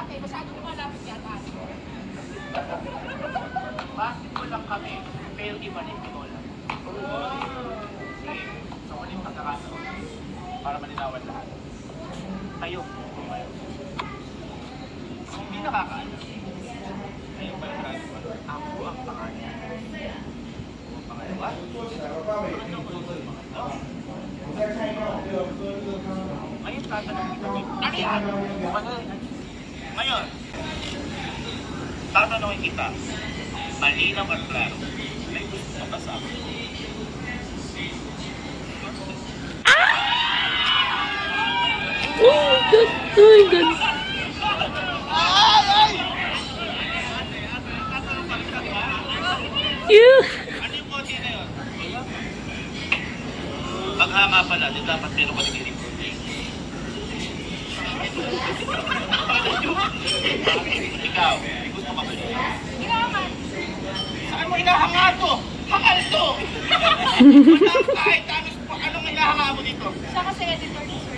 ate, masyado lumalapit yata. Basketball lang kami, pero iba na yung pinola. Sige, sa ulit pagkakataon para malinawan lahat. Kayo, hindi nakakaalam. Kayo ba yung graduate? Ako ang pangalan. Ang pangalawa? Ngayon tatanungin kita dito. Ano yan? Ngayon, tatanungin kita. Malinaw at klaro. May gusto mo ba sa akin? Oh my God. Yeah. Ano yung kotse na yun? Paghanga pala, di dapat meron ka naging recruiting. Ikaw, may gusto ka ba niya? Hinahangan. Saan mo hinahanga to? Hakal to! Kahit anong hinahanga mo dito? Siya kasi editor ni Sir.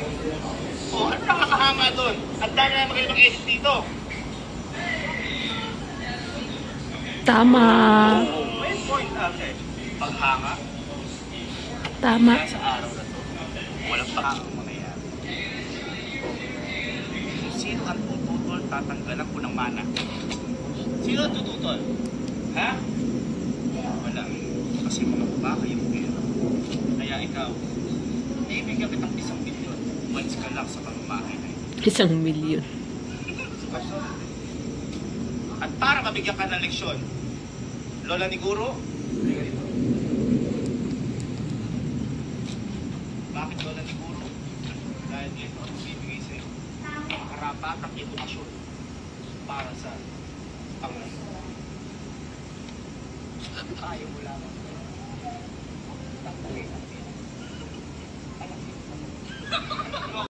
O, ano nakakahanga doon? Ang dami naman kayo mag-edit dito. Tama. May point ate. Paghanga, Tama. sa araw na to, walang pakakang mangyayari. Sino ang tututol, tatanggalan ko ng mana? Sino ang tututol? Ha? Wala. Kasi mga baka yung pera. Kaya ikaw, ibigyan kitang 1 milyon. Once ka lang sa pamamahay na ito. 1 milyon. At para mabigyan ka ng leksyon, Lola ni Guro, bakit Lola ni Guro? Dahil ito ang bibigay sa iyo. Karapatang edukasyon para sa Panginoon. Ayaw mo lamang. Tapuin.